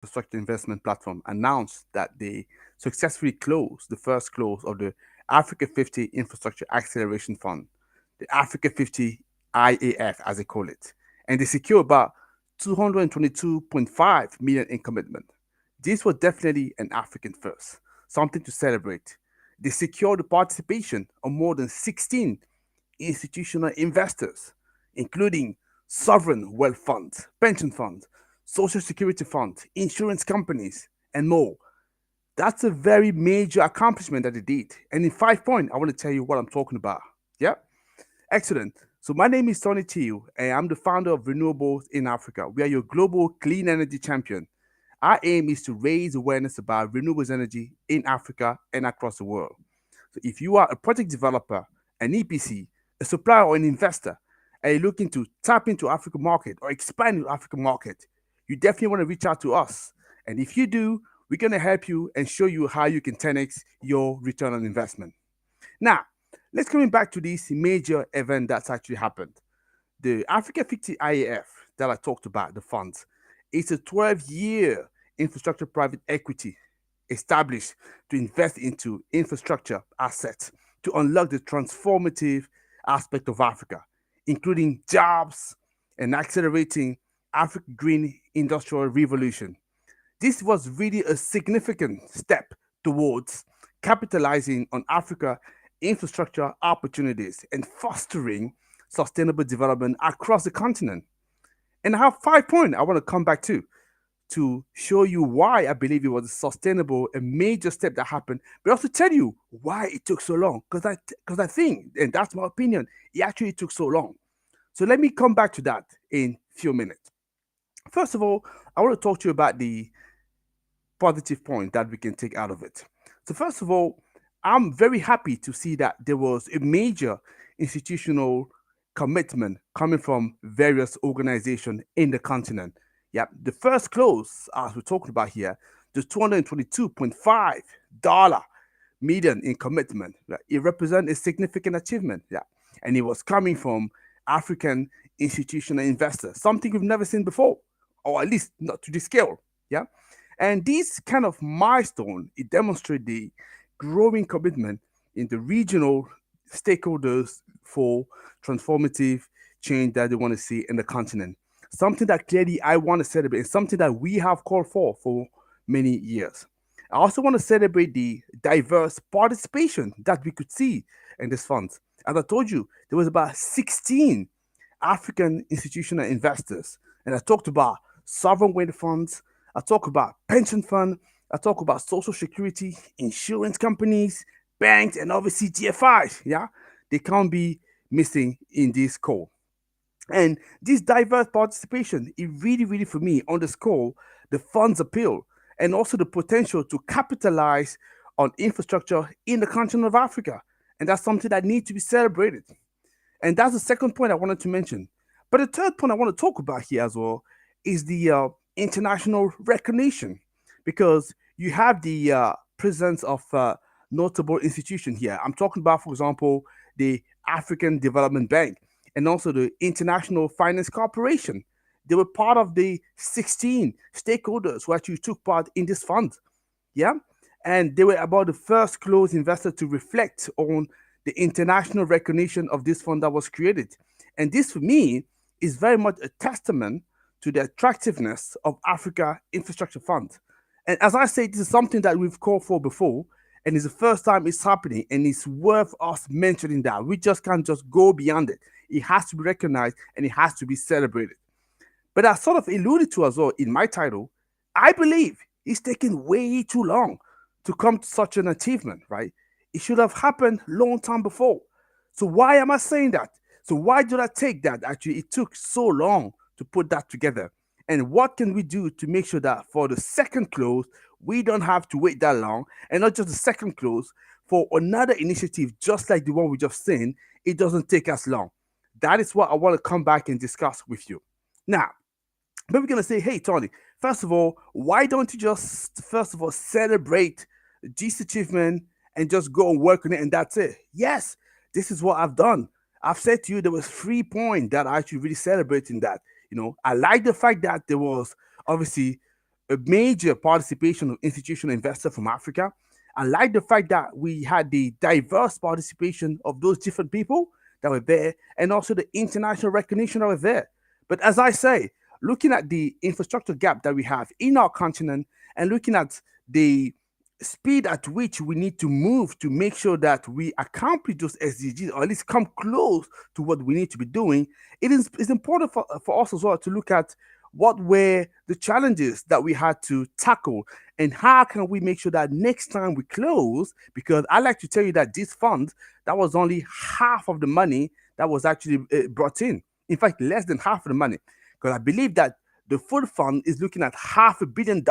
infrastructure investment platform announced that they successfully closed the first close of the Africa 50 Infrastructure Acceleration Fund, the Africa 50 IAF as they call it, and they secured about 222.5 million in commitment. This was definitely an African first, something to celebrate. They secured the participation of more than 16 institutional investors, including sovereign wealth funds, pension funds, social security funds, insurance companies, and more. That's a very major accomplishment that they did. And in 5 points, I want to tell you what I'm talking about. Yeah? Excellent. So my name is Tony Tiu, and I'm the founder of Renewables in Africa. We are your global clean energy champion. Our aim is to raise awareness about renewables energy in Africa and across the world. So if you are a project developer, an EPC, a supplier or an investor, and you're looking to tap into African market or expand the African market, you definitely want to reach out to us. And if you do, we're going to help you and show you how you can 10x your return on investment. Now, let's coming back to this major event that's actually happened. The Africa 50 IAF that I talked about, the funds, it's a 12-year infrastructure private equity established to invest into infrastructure assets to unlock the transformative aspect of Africa, including jobs and accelerating African green industrial revolution. This was really a significant step towards capitalizing on Africa infrastructure opportunities and fostering sustainable development across the continent. And I have 5 points I want to come back to show you why I believe it was a sustainable and major step that happened, but also tell you why it took so long. Because I think, and that's my opinion, it actually took so long. So let me come back to that in a few minutes. First of all, I want to talk to you about the positive point that we can take out of it. So, first of all, I'm very happy to see that there was a major institutional commitment coming from various organizations in the continent. Yeah, the first close, as we're talking about here, the $222.5 million in commitment. Yeah, it represents a significant achievement. Yeah, and it was coming from African institutional investors, something we've never seen before, or at least not to this scale. Yeah, and this kind of milestone, it demonstrates the growing commitment in the regional stakeholders for transformative change that they want to see in the continent. Something that clearly I want to celebrate and something that we have called for many years. I also want to celebrate the diverse participation that we could see in this fund. As I told you, there was about 16 African institutional investors. And I talked about sovereign wealth funds, I talk about pension fund, I talk about social security, insurance companies, banks, and obviously GFIs. Yeah, they can't be missing in this call. And this diverse participation, it really, really for me underscore the fund's appeal and also the potential to capitalize on infrastructure in the continent of Africa. And that's something that needs to be celebrated. And that's the second point I wanted to mention. But the third point I want to talk about here as well is the international recognition, because you have the presence of notable institutions here. I'm talking about, for example, the African Development Bank and also the International Finance Corporation. They were part of the 16 stakeholders who actually took part in this fund. Yeah. And they were about the first close investor to reflect on the international recognition of this fund that was created. And this, for me, is very much a testament to the attractiveness of Africa Infrastructure Fund. And as I say, this is something that we've called for before, and it's the first time it's happening, and it's worth us mentioning that. We just can't just go beyond it. It has to be recognized and it has to be celebrated. But I sort of alluded to as well in my title, I believe it's taken way too long to come to such an achievement, right? It should have happened long time before. So why am I saying that? So why did I take that? Actually, it took so long to put that together. And what can we do to make sure that for the second close, we don't have to wait that long, and not just the second close, for another initiative just like the one we just seen, it doesn't take us long. That is what I want to come back and discuss with you. Now, but we're gonna say, hey Tony, first of all, why don't you just first of all celebrate this achievement and just go and work on it and that's it? Yes, this is what I've done. I've said to you there was 3 points that I actually really celebrating that. I like the fact that there was obviously a major participation of institutional investors from Africa. I like the fact that we had the diverse participation of those different people that were there, and also the international recognition that was there. But as I say, looking at the infrastructure gap that we have in our continent, and looking at the speed at which we need to move to make sure that we accomplish those SDGs, or at least come close to what we need to be doing, it's important for us as well to look at what were the challenges that we had to tackle, and how can we make sure that next time we close, because I like to tell you that this fund, that was only half of the money that was actually brought in fact less than half of the money, because I believe that the full fund is looking at $500 million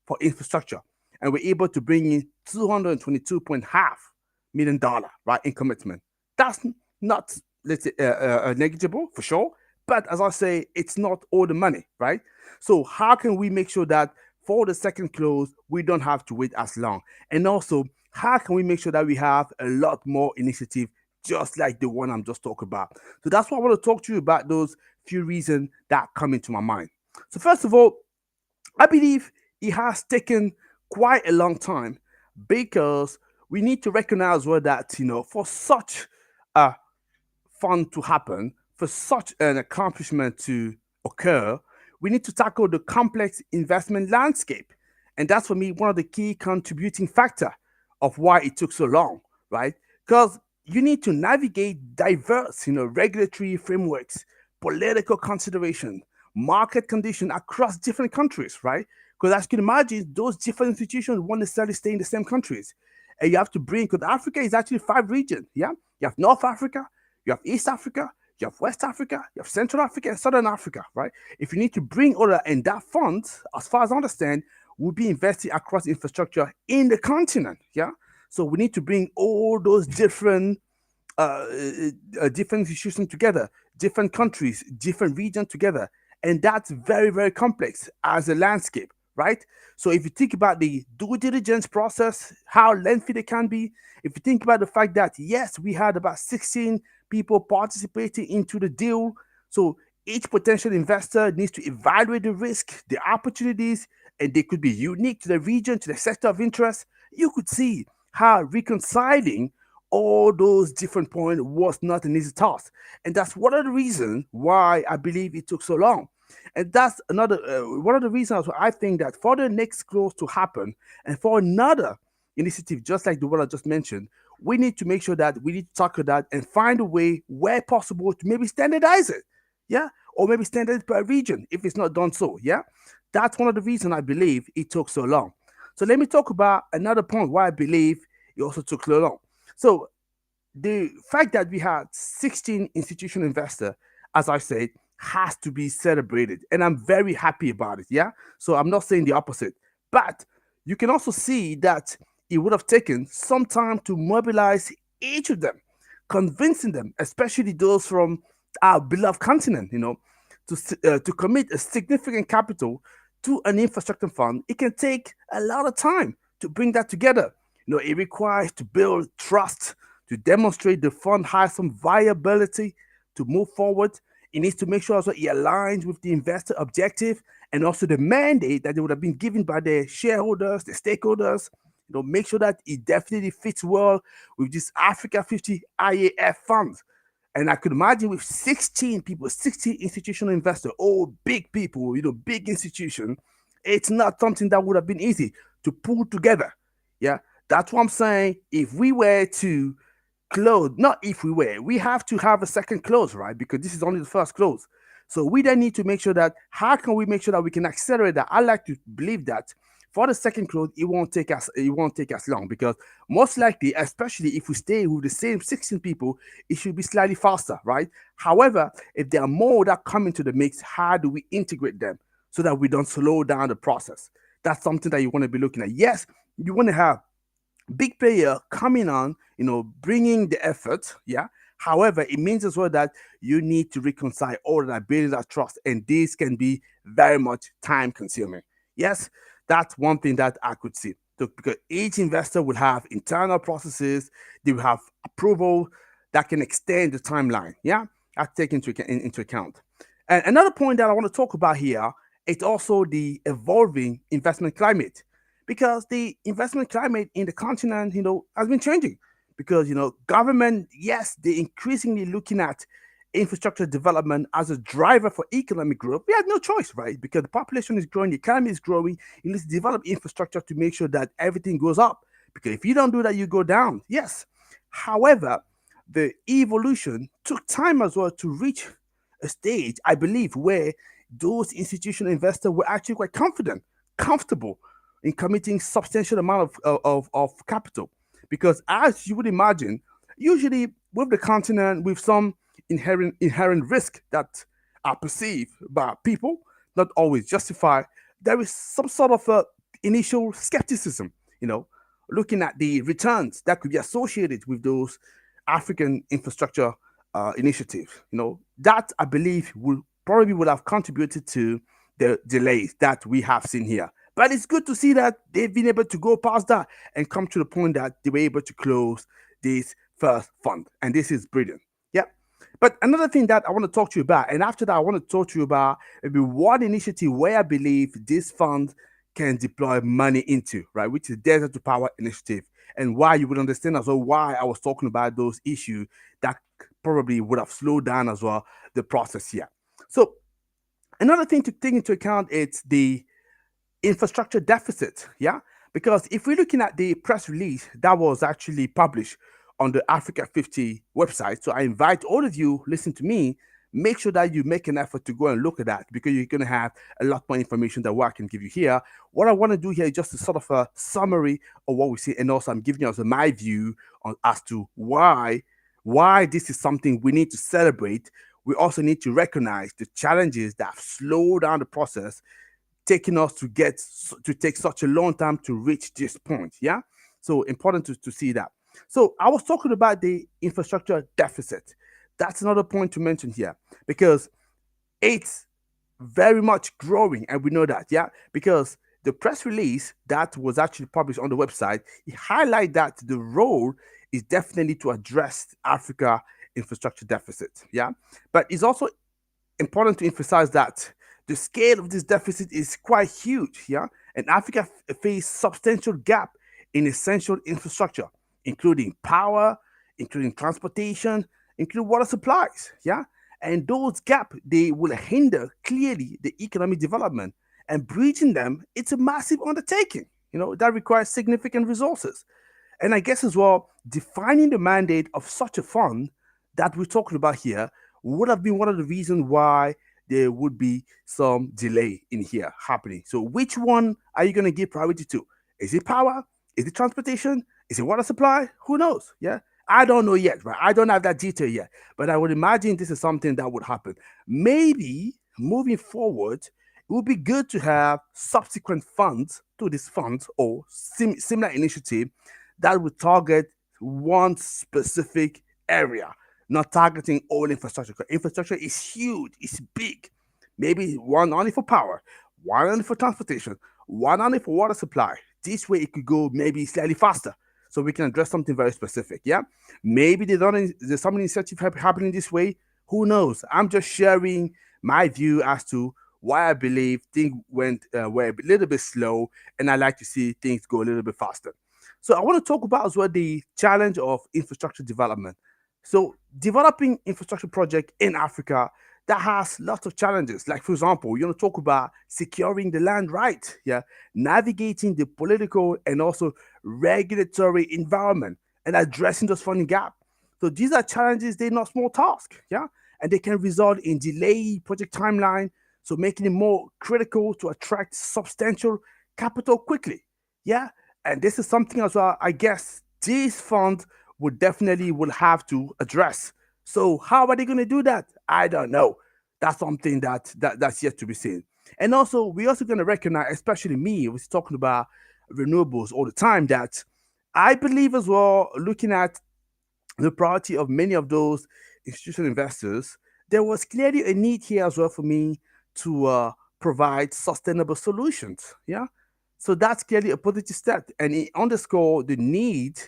for infrastructure, and we're able to bring in 222.5 million dollars, right, in commitment. That's not, let's say, negligible for sure, but as I say, it's not all the money, right? So how can we make sure that for the second close we don't have to wait as long, and also how can we make sure that we have a lot more initiative just like the one I'm just talking about? So that's what I want to talk to you about, those few reasons that come into my mind. So first of all, I believe it has taken quite a long time, because we need to recognize well that, for such a fun to happen, for such an accomplishment to occur, we need to tackle the complex investment landscape. And that's for me one of the key contributing factor of why it took so long, right? Because you need to navigate diverse, regulatory frameworks, political consideration, market condition across different countries, right? Because as you can imagine, those different institutions won't necessarily stay in the same countries. And you have to bring, because Africa is actually five regions, yeah? You have North Africa, you have East Africa, you have West Africa, you have Central Africa, and Southern Africa, right? If you need to bring all that, and that fund, as far as I understand, will be invested across infrastructure in the continent, yeah? So we need to bring all those different institutions together, different countries, different regions together. And that's very, very complex as a landscape, right? So if you think about the due diligence process, how lengthy they can be, if you think about the fact that, yes, we had about 16 people participating into the deal. So each potential investor needs to evaluate the risk, the opportunities, and they could be unique to the region, to the sector of interest. You could see how reconciling all those different points was not an easy task. And that's one of the reasons why I believe it took so long. And that's another one of the reasons why I think that for the next growth to happen, and for another initiative just like the one I just mentioned, we need to make sure that we need to tackle that and find a way where possible to maybe standardize it. Yeah. Or maybe standardize per region if it's not done so. Yeah. That's one of the reasons I believe it took so long. So let me talk about another point why I believe it also took so long. So the fact that we had 16 institutional investors, as I said, has to be celebrated. And I'm very happy about it. Yeah. So I'm not saying the opposite. But you can also see that it would have taken some time to mobilize each of them, convincing them, especially those from our beloved continent, to commit a significant capital to an infrastructure fund. It can take a lot of time to bring that together. It requires to build trust, to demonstrate the fund has some viability to move forward. It needs to make sure also it aligns with the investor objective, and also the mandate that they would have been given by their shareholders, the stakeholders. Make sure that it definitely fits well with this Africa 50 IAF funds. And I could imagine with 16 people, 16 institutional investors, all big people, big institution, it's not something that would have been easy to pull together. Yeah, that's what I'm saying. If we were to close, not if we have to have a second close, right? Because this is only the first close. So we then need to make sure that how can we make sure that we can accelerate that? I like to believe that for the second close, it won't take us long, because most likely, especially if we stay with the same 16 people, it should be slightly faster, right? However, if there are more that come into the mix, how do we integrate them so that we don't slow down the process? That's something that you want to be looking at. Yes, you want to have big player coming on, bringing the effort, yeah. However, it means as well that you need to reconcile all that, building that trust, and this can be very much time consuming. Yes, that's one thing that I could see. So, because each investor will have internal processes, they will have approval that can extend the timeline. Yeah, I take into account. And another point that I want to talk about here it's also the evolving investment climate, because the investment climate in the continent, has been changing. Because government, yes, they're increasingly looking at infrastructure development as a driver for economic growth. We have no choice, right? Because the population is growing, the economy is growing. You need to develop infrastructure to make sure that everything goes up. Because if you don't do that, you go down. Yes. However, the evolution took time as well to reach a stage, I believe, where those institutional investors were actually quite confident, comfortable in committing substantial amount of capital. Because as you would imagine, usually with the continent, with some inherent risk that are perceived by people, not always justified, there is some sort of a initial skepticism, you know, looking at the returns that could be associated with those African infrastructure initiatives. That I believe will probably would have contributed to the delays that we have seen here. But it's good to see that they've been able to go past that and come to the point that they were able to close this first fund. And this is brilliant. Yeah. But another thing that I want to talk to you about, and after that, I want to talk to you about maybe one initiative where I believe this fund can deploy money into, right, which is Desert to Power Initiative, and why you would understand as well why I was talking about those issues that probably would have slowed down as well the process here. So another thing to take into account is the infrastructure deficit. Yeah. Because if we're looking at the press release that was actually published on the Africa 50 website, so I invite all of you listen to me, make sure that you make an effort to go and look at that, because you're going to have a lot more information than what I can give you here. What I want to do here is just a sort of a summary of what we see, and also I'm giving you also my view on as to why this is something we need to celebrate. We also need to recognize the challenges that have slowed down the process, taking us to take such a long time to reach this point. Yeah. So important to see that. So I was talking about the infrastructure deficit. That's another point to mention here, because it's very much growing, and we know that. Yeah. Because the press release that was actually published on the website, it highlight that the role is definitely to address Africa infrastructure deficit. Yeah. But it's also important to emphasize that the scale of this deficit is quite huge. Yeah. And Africa faces substantial gap in essential infrastructure, including power, including transportation, including water supplies. Yeah. And those gaps, they will hinder clearly the economic development, and breaching them, it's a massive undertaking, that requires significant resources. And I guess as well, defining the mandate of such a fund that we're talking about here would have been one of the reasons why there would be some delay in here happening. So which one are you going to give priority to? Is it power? Is it transportation? Is it water supply? Who knows? Yeah. I don't know yet, right? I don't have that detail yet, but I would imagine this is something that would happen. Maybe moving forward, it would be good to have subsequent funds to this fund, or similar initiative that would target one specific area, not targeting all infrastructure. Infrastructure is huge, it's big. Maybe one only for power, one only for transportation, one only for water supply. This way it could go maybe slightly faster, so we can address something very specific. Yeah. Maybe there's some initiative happening this way. Who knows? I'm just sharing my view as to why I believe things were a little bit slow, and I like to see things go a little bit faster. So I want to talk about as well the challenge of infrastructure development. So developing infrastructure project in Africa, that has lots of challenges. Like for example, you want to talk about securing the land right, yeah, navigating the political and also regulatory environment, and addressing those funding gap. So these are challenges, they're not small tasks, yeah, and they can result in delayed project timeline, so making it more critical to attract substantial capital quickly. Yeah. And this is something as well, I guess these funds would definitely will have to address. So how are they going to do that? I don't know. That's something that's yet to be seen. And also, we're also going to recognize, especially me, I was talking about renewables all the time, that I believe as well, looking at the priority of many of those institutional investors, there was clearly a need here as well for me to provide sustainable solutions. Yeah. So that's clearly a positive step, and it underscores the need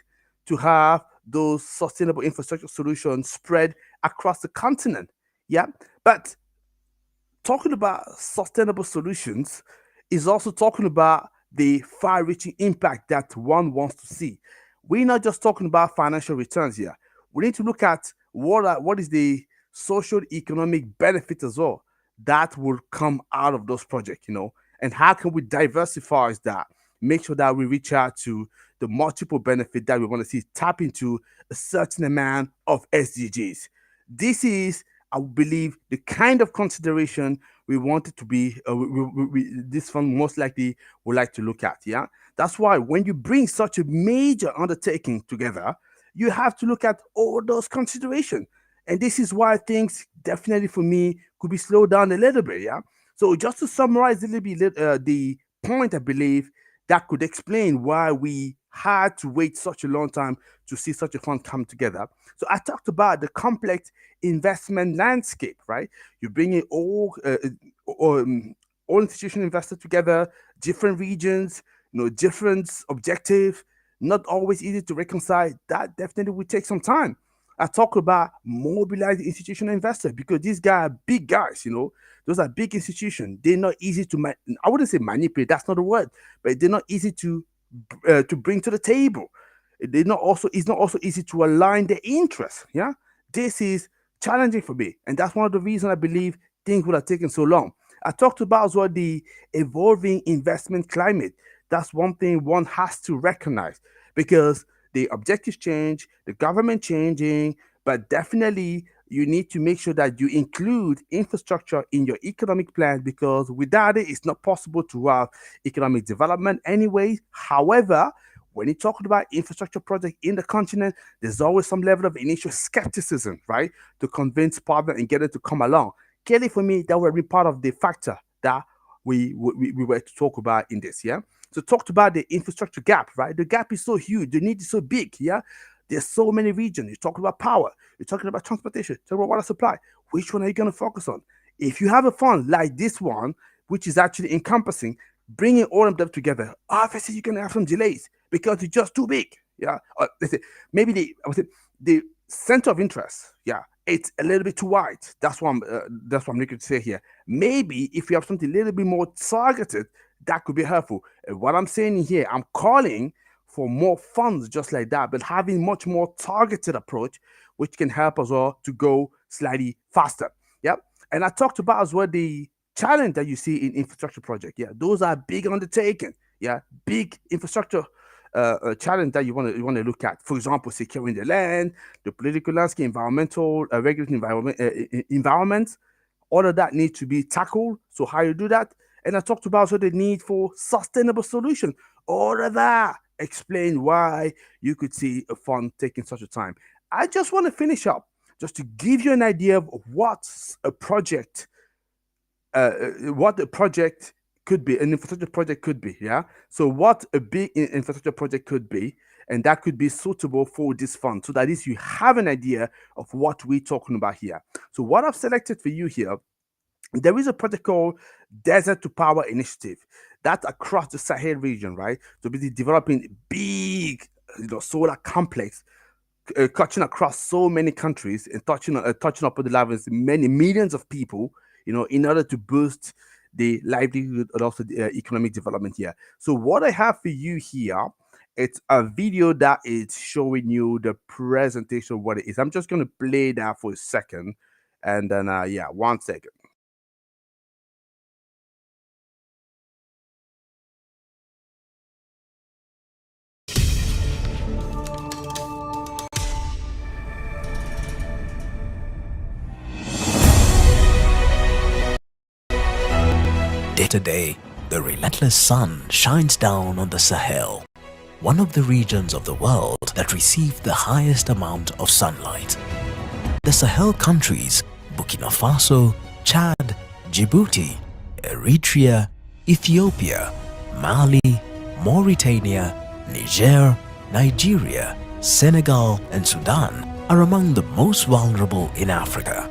to have those sustainable infrastructure solutions spread across the continent. Yeah. But talking about sustainable solutions is also talking about the far-reaching impact that one wants to see. We're not just talking about financial returns here. We need to look at what is the social economic benefit as well that will come out of those projects, and how can we diversify that, make sure that we reach out to the multiple benefit that we want to see, tap into a certain amount of SDGs. This is, I believe, the kind of consideration we want it to be. This fund most likely would like to look at. Yeah, that's why when you bring such a major undertaking together, you have to look at all those considerations. And this is why things definitely for me could be slowed down a little bit. Yeah. So just to summarize a little bit the point, I believe that could explain why we had to wait such a long time to see such a fund come together. So I talked about the complex investment landscape, right? You bring in all institutional investors together, different regions, different objectives, not always easy to reconcile. That definitely will take some time. I talk about mobilizing institutional investors because these guys are big guys, those are big institutions. They're not easy to, I wouldn't say manipulate, that's not a word, but they're not easy to bring to the table. It's not also easy to align their interests. Yeah, this is challenging for me, and that's one of the reasons I believe things would have taken so long. I talked about as well the evolving investment climate. That's one thing one has to recognize because the objectives change, the government changing, but definitely you need to make sure that you include infrastructure in your economic plan because without it, it's not possible to have economic development anyway. However, when you're talking about infrastructure projects in the continent, there's always some level of initial skepticism, right? To convince partners and get it to come along. Clearly, for me, that will be part of the factor that we were to talk about in this, yeah? So talked about the infrastructure gap, right? The gap is so huge, the need is so big, yeah? There's so many regions. You're talking about power, you're talking about transportation, you're talking about water supply. Which one are you going to focus on? If you have a fund like this one, which is actually encompassing, bringing all of them together, obviously you're going to have some delays because it's just too big. Yeah, let's say maybe the center of interest. Yeah, it's a little bit too wide. That's what I'm looking to say here. Maybe if you have something a little bit more targeted, that could be helpful. And what I'm saying here, I'm calling for more funds just like that, but having much more targeted approach, which can help us all to go slightly faster. Yep. And I talked about as well the challenge that you see in infrastructure project. Yeah, those are big undertaking. Yeah, big infrastructure challenge that you want to look at. For example, securing the land, the political landscape, environmental, regulatory environment. All of that needs to be tackled. So how you do that? And I talked about also the need for sustainable solution. All of that explain why you could see a fund taking such a time. I just want to finish up just to give you an idea of what a project could be, an infrastructure project could be. Yeah. So what a big infrastructure project could be, and that could be suitable for this fund. So that is you have an idea of what we're talking about here. So what I've selected for you here, there is a project called Desert to Power Initiative. That's across the Sahel region, right? So basically developing big, solar complex, touching across so many countries and touching up with the lives of many millions of people, in order to boost the livelihood and also the economic development here. So what I have for you here, it's a video that is showing you the presentation of what it is. I'm just going to play that for a second, and then yeah, 1 second. Day to day, the relentless sun shines down on the Sahel, one of the regions of the world that receive the highest amount of sunlight. The Sahel countries, Burkina Faso, Chad, Djibouti, Eritrea, Ethiopia, Mali, Mauritania, Niger, Nigeria, Senegal, and Sudan are among the most vulnerable in Africa.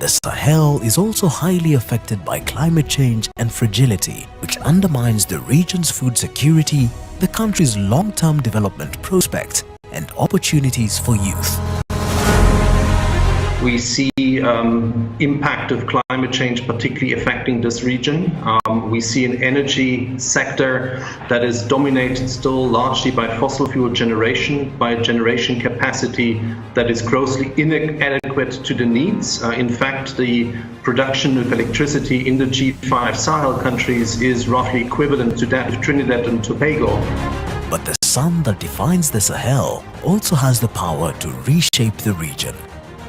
The Sahel is also highly affected by climate change and fragility, which undermines the region's food security, the country's long-term development prospects, and opportunities for youth. We see impact of climate change particularly affecting this region. We see an energy sector that is dominated still largely by fossil fuel generation, by generation capacity that is grossly inadequate to the needs. In fact, the production of electricity in the G5 Sahel countries is roughly equivalent to that of Trinidad and Tobago. But the sun that defines the Sahel also has the power to reshape the region.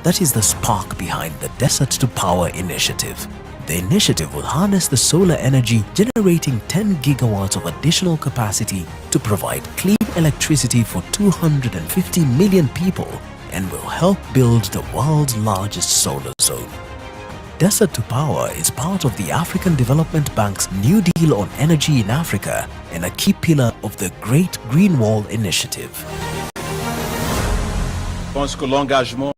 That is the spark behind the Desert to Power initiative. The initiative will harness the solar energy, generating 10 gigawatts of additional capacity to provide clean electricity for 250 million people and will help build the world's largest solar zone. Desert to Power is part of the African Development Bank's New Deal on Energy in Africa and a key pillar of the Great Green Wall Initiative. Je pense que l'engagement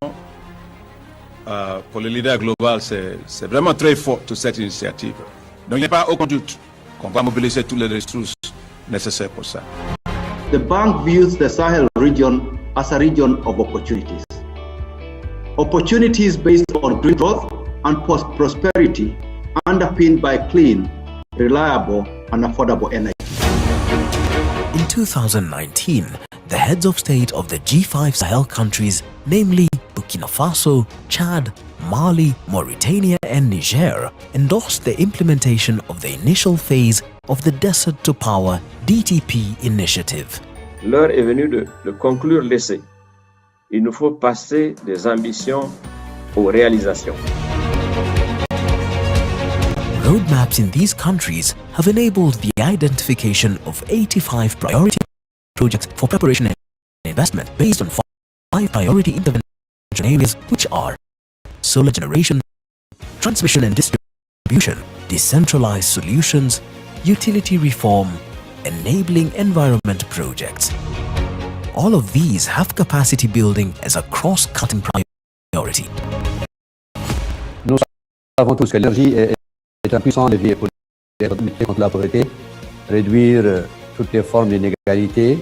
pour le leader global, c'est vraiment très fort toute cette initiative. Donc il n'y a pas aucun doute qu'on va mobiliser toutes les ressources nécessaires pour ça. The bank views the Sahel region as a region of opportunities. Opportunities based on green growth and prosperity underpinned by clean, reliable and affordable energy. In 2019, the heads of state of the G5 Sahel countries, namely Burkina Faso, Chad, Mali, Mauritania and Niger, endorsed the implementation of the initial phase of the Desert to Power DTP initiative. L'heure est venue de conclure l'essai. Il nous faut passer des ambitions aux réalisations. Roadmaps in these countries have enabled the identification of 85 priority projects for preparation and investment based on 5 priority intervention areas, which are solar generation, transmission and distribution, decentralized solutions, utility reform, enabling environment projects. All of these have capacity building as a cross-cutting priority. Nous savons tous que l'énergie est un puissant levier pour lutter contre la pauvreté, réduire toutes les formes d'inégalité,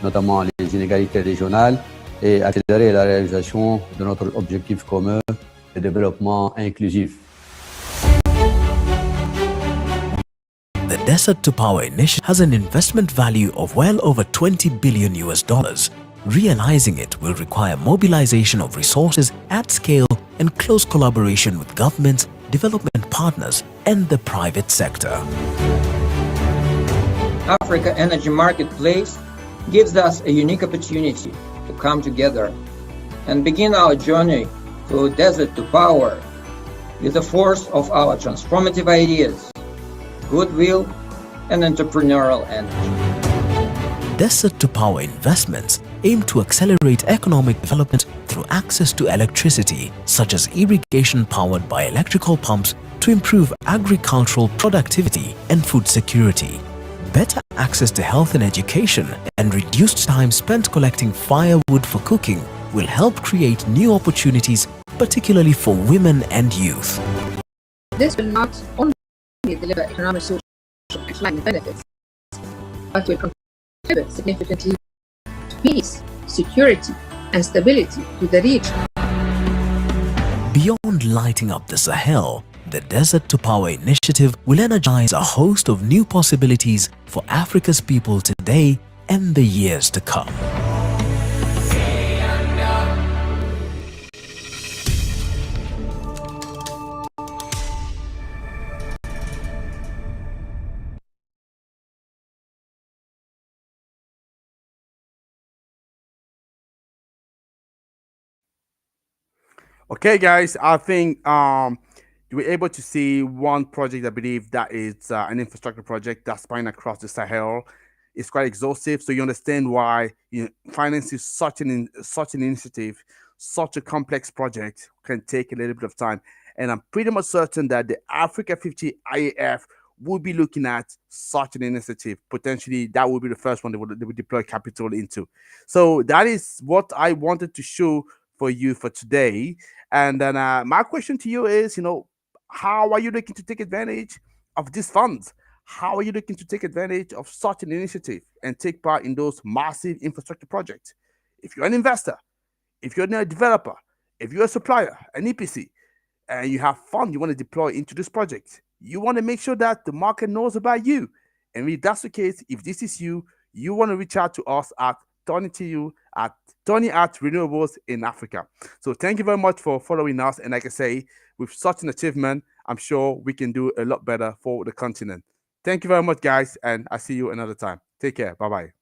notamment les inégalités régionales, et accélérer la réalisation de notre objectif commun de développement inclusif. The Desert to Power initiative has an investment value of well over $20 billion. Realizing it will require mobilization of resources at scale and close collaboration with governments, development partners, and the private sector. Africa Energy Marketplace gives us a unique opportunity to come together and begin our journey to Desert to Power with the force of our transformative ideas, goodwill, and entrepreneurial energy. Desert to Power investments aim to accelerate economic development through access to electricity, such as irrigation powered by electrical pumps, to improve agricultural productivity and food security. Better access to health and education and reduced time spent collecting firewood for cooking will help create new opportunities, particularly for women and youth. This will not only deliver economic, social, and climate benefits, but will contribute significantly to peace, security, and stability to the region. Beyond lighting up the Sahel, the Desert to Power initiative will energize a host of new possibilities for Africa's people today and the years to come. Okay, guys, I think you were able to see one project. I believe that is an infrastructure project that's spanning across the Sahel. It's quite exhaustive, so you understand why financing such an initiative, such a complex project, can take a little bit of time. And I'm pretty much certain that the Africa 50 IAF will be looking at such an initiative. Potentially, that will be the first one they would deploy capital into. So that is what I wanted to show for you for today. And then my question to you is, how are you looking to take advantage of these funds? How are you looking to take advantage of such an initiative and take part in those massive infrastructure projects? If you're an investor, if you're a developer, If you're a supplier, an EPC, and you have fund you want to deploy into this project, you want to make sure that the market knows about you. And if that's the case, if this is you, you want to reach out to us at Tony at Renewables in Africa. So thank you very much for following us. And like I say, with such an achievement, I'm sure we can do a lot better for the continent. Thank you very much, guys, and I'll see you another time. Take care. Bye-bye.